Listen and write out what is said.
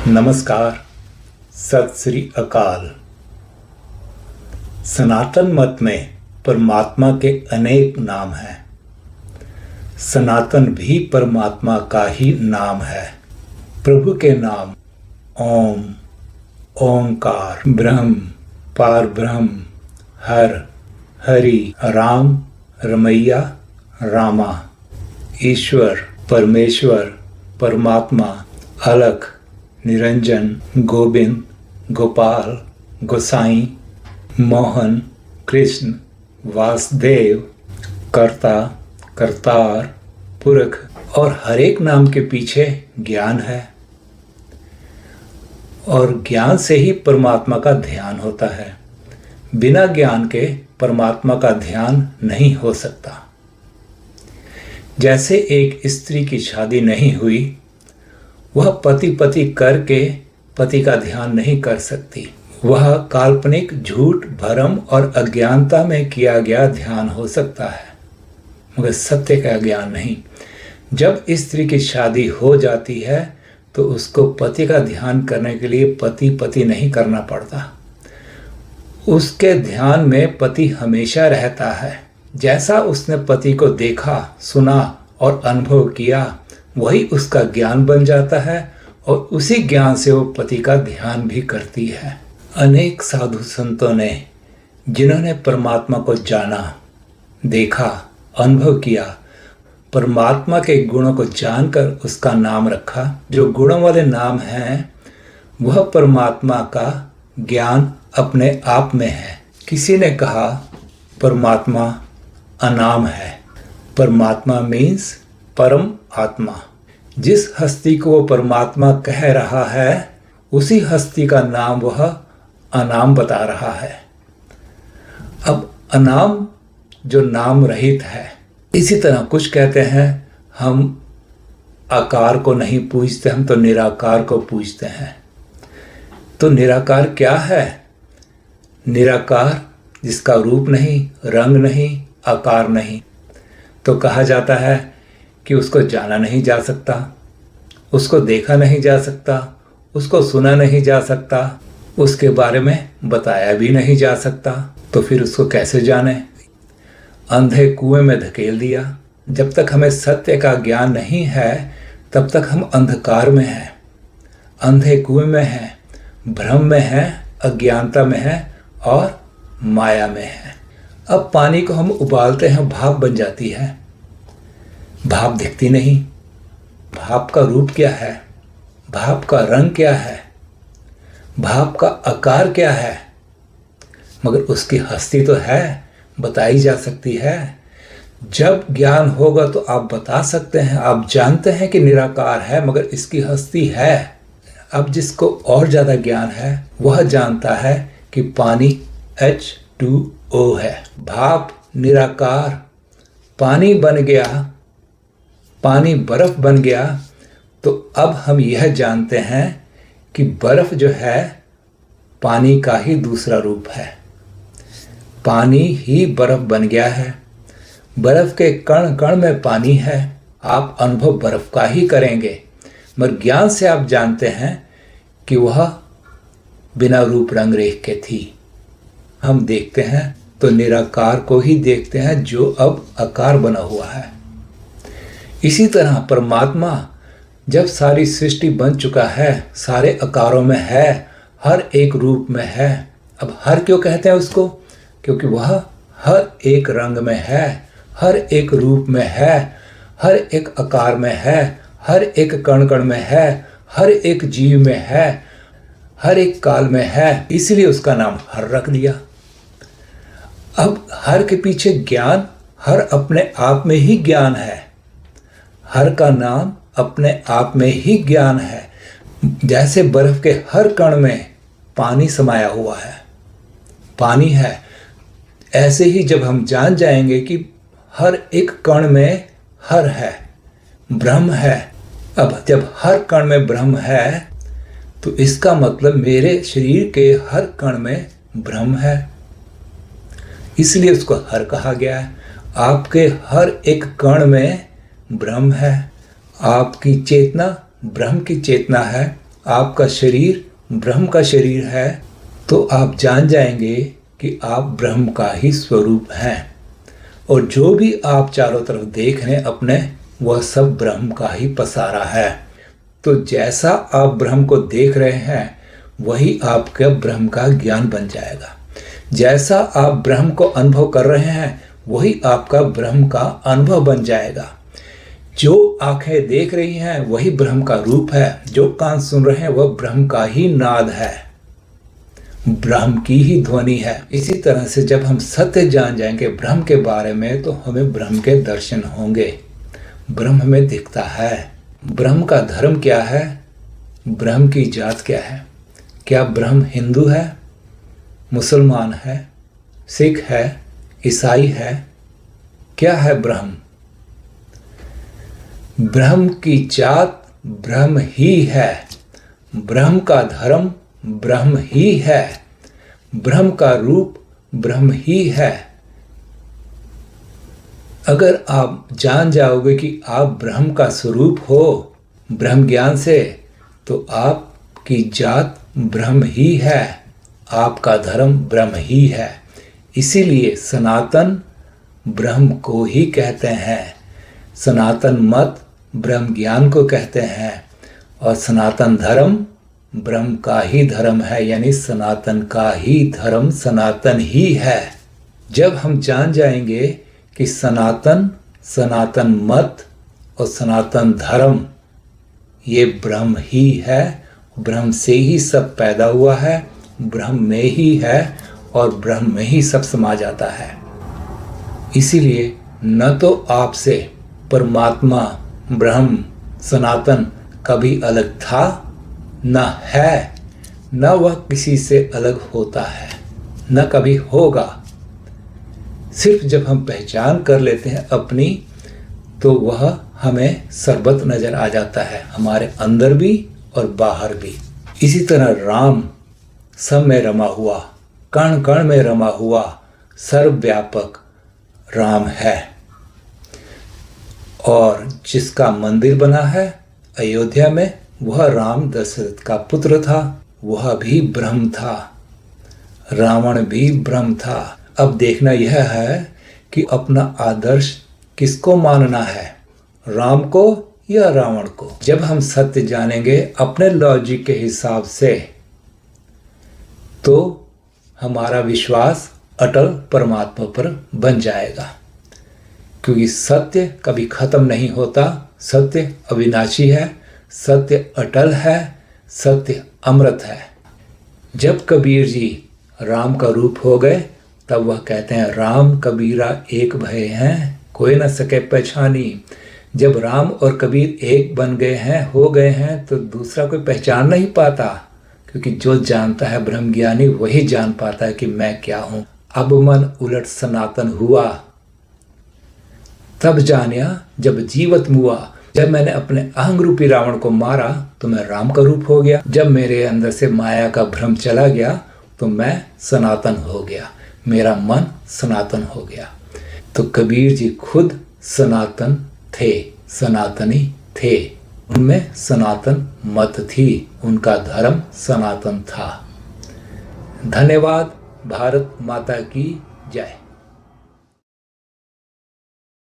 नमस्कार, सत श्री अकाल। सनातन मत में परमात्मा के अनेक नाम हैं। सनातन भी परमात्मा का ही नाम है। प्रभु के नाम ओम, ओंकार, ब्रह्म, पार ब्रह्म, हर, हरि, राम, रमैया, रामा, ईश्वर, परमेश्वर, परमात्मा, अलख, निरंजन, गोविंद, गोपाल, गोसाई, मोहन, कृष्ण, वासुदेव, कर्ता, करतार, पुरख और हर एक नाम के पीछे ज्ञान है। और ज्ञान से ही परमात्मा का ध्यान होता है। बिना ज्ञान के परमात्मा का ध्यान नहीं हो सकता। जैसे एक स्त्री की शादी नहीं हुई, वह पति करके पति का ध्यान नहीं कर सकती। वह काल्पनिक, झूठ, भ्रम और अज्ञानता में किया गया ध्यान हो सकता है, मगर सत्य का ज्ञान नहीं। जब स्त्री की शादी हो जाती है तो उसको पति का ध्यान करने के लिए पति नहीं करना पड़ता। उसके ध्यान में पति हमेशा रहता है। जैसा उसने पति को देखा, सुना और अनुभव किया, वही उसका ज्ञान बन जाता है और उसी ज्ञान से वो पति का ध्यान भी करती है। अनेक साधु संतों ने, जिन्होंने परमात्मा को जाना, देखा, अनुभव किया, परमात्मा के गुणों को जानकर उसका नाम रखा। जो गुणों वाले नाम हैं, वह परमात्मा का ज्ञान अपने आप में है। किसी ने कहा परमात्मा अनाम है। परमात्मा मीन्स परम आत्मा। जिस हस्ती को वो परमात्मा कह रहा है, उसी हस्ती का नाम वह अनाम बता रहा है। अब अनाम जो नाम रहित है, इसी तरह कुछ कहते हैं हम आकार को नहीं पूजते, हम तो निराकार को पूजते हैं। तो निराकार क्या है? निराकार जिसका रूप नहीं, रंग नहीं, आकार नहीं, तो कहा जाता है कि उसको जाना नहीं जा सकता, उसको देखा नहीं जा सकता, उसको सुना नहीं जा सकता, उसके बारे में बताया भी नहीं जा सकता। तो फिर उसको कैसे जाने? अंधे कुएं में धकेल दिया। जब तक हमें सत्य का ज्ञान नहीं है, तब तक हम अंधकार में हैं, अंधे कुएं में हैं, भ्रम में हैं, अज्ञानता में हैं और माया में हैं। अब पानी को हम उबालते हैं, भाप बन जाती है। भाप दिखती नहीं। भाप का रूप क्या है? भाप का रंग क्या है? भाप का आकार क्या है? मगर उसकी हस्ती तो है, बताई जा सकती है। जब ज्ञान होगा तो आप बता सकते हैं, आप जानते हैं कि निराकार है, मगर इसकी हस्ती है। अब जिसको और ज़्यादा ज्ञान है, वह जानता है कि पानी H2O है। भाप निराकार, पानी बन गया, पानी बर्फ बन गया। तो अब हम यह जानते हैं कि बर्फ जो है पानी का ही दूसरा रूप है। पानी ही बर्फ बन गया है। बर्फ के कण कण में पानी है। आप अनुभव बर्फ का ही करेंगे, मगर ज्ञान से आप जानते हैं कि वह बिना रूप रंग रेख के थी। हम देखते हैं तो निराकार को ही देखते हैं, जो अब आकार बना हुआ है। इसी तरह परमात्मा जब सारी सृष्टि बन चुका है, सारे आकारों में है, हर एक रूप में है। अब हर क्यों कहते हैं उसको? क्योंकि वह हर एक रंग में है, हर एक रूप में है, हर एक आकार में है, हर एक कण कण में है, हर एक जीव में है, हर एक काल में है। इसलिए उसका नाम हर रख दिया। अब हर के पीछे ज्ञान, हर अपने आप में ही ज्ञान है। हर का नाम अपने आप में ही ज्ञान है। जैसे बर्फ के हर कण में पानी समाया हुआ है, पानी है, ऐसे ही जब हम जान जाएंगे कि हर एक कण में हर है, ब्रह्म है। अब जब हर कण में ब्रह्म है, तो इसका मतलब मेरे शरीर के हर कण में ब्रह्म है। इसलिए उसको हर कहा गया है। आपके हर एक कण में ब्रह्म है। आपकी चेतना ब्रह्म की चेतना है आपका शरीर ब्रह्म का शरीर है तो आप जान जाएंगे कि आप ब्रह्म का ही स्वरूप हैं और जो भी आप चारों तरफ देख रहे हैं अपने, वह सब ब्रह्म का ही पसारा है। तो जैसा आप ब्रह्म को देख रहे हैं वही आपका ब्रह्म का ज्ञान बन जाएगा। जैसा आप ब्रह्म को अनुभव कर रहे हैं वही आपका ब्रह्म का अनुभव बन जाएगा। जो आंखें देख रही हैं वही ब्रह्म का रूप है, जो कान सुन रहे हैं वह ब्रह्म का ही नाद है, ब्रह्म की ही ध्वनि है। इसी तरह से जब हम सत्य जान जाएंगे ब्रह्म के बारे में तो हमें ब्रह्म के दर्शन होंगे, ब्रह्म हमें दिखता है। ब्रह्म का धर्म क्या है, ब्रह्म की जात क्या है? क्या ब्रह्म हिंदू है, मुसलमान है, सिख है, ईसाई है? क्या है ब्रह्म? ब्रह्म की जात ब्रह्म ही है, ब्रह्म का धर्म ब्रह्म ही है, ब्रह्म का रूप ब्रह्म ही है। अगर आप जान जाओगे कि आप ब्रह्म का स्वरूप हो ब्रह्म ज्ञान से, तो आपकी जात ब्रह्म ही है, आपका धर्म ब्रह्म ही है। इसीलिए सनातन ब्रह्म को ही कहते हैं, सनातन मत ब्रह्म ज्ञान को कहते हैं और सनातन धर्म ब्रह्म का ही धर्म है, यानी सनातन का ही धर्म सनातन ही है। जब हम जान जाएंगे कि सनातन, सनातन मत और सनातन धर्म ये ब्रह्म ही है, ब्रह्म से ही सब पैदा हुआ है, ब्रह्म में ही है और ब्रह्म में ही सब समा जाता है। इसीलिए न तो आपसे परमात्मा ब्रह्म सनातन कभी अलग था, न है, न वह किसी से अलग होता है, न कभी होगा। सिर्फ जब हम पहचान कर लेते हैं अपनी, तो वह हमें सर्वत्र नजर आ जाता है, हमारे अंदर भी और बाहर भी। इसी तरह राम सब में रमा हुआ, कण कण में रमा हुआ सर्वव्यापक राम है। और जिसका मंदिर बना है अयोध्या में, वह राम दशरथ का पुत्र था, वह भी ब्रह्म था, रावण भी ब्रह्म था। अब देखना यह है कि अपना आदर्श किसको मानना है, राम को या रावण को। जब हम सत्य जानेंगे अपने लॉजिक के हिसाब से, तो हमारा विश्वास अटल परमात्मा पर बन जाएगा, क्योंकि सत्य कभी खत्म नहीं होता, सत्य अविनाशी है, सत्य अटल है, सत्य अमृत है। जब कबीर जी राम का रूप हो गए तब वह कहते हैं राम कबीरा एक भय हैं, कोई न सके पहचानी। जब राम और कबीर एक बन गए हैं, हो गए हैं, तो दूसरा कोई पहचान नहीं पाता, क्योंकि जो जानता है ब्रह्मज्ञानी वही जान पाता है कि मैं क्या हूँ। अब मन उलट सनातन हुआ, तब जानिया जब जीवत मुआ। जब मैंने अपने अहंग रूपी रावण को मारा तो मैं राम का रूप हो गया। जब मेरे अंदर से माया का भ्रम चला गया तो मैं सनातन हो गया, मेरा मन सनातन हो गया। तो कबीर जी खुद सनातन थे, सनातनी थे, उनमें सनातन मत थी, उनका धर्म सनातन था। धन्यवाद। भारत माता की जय।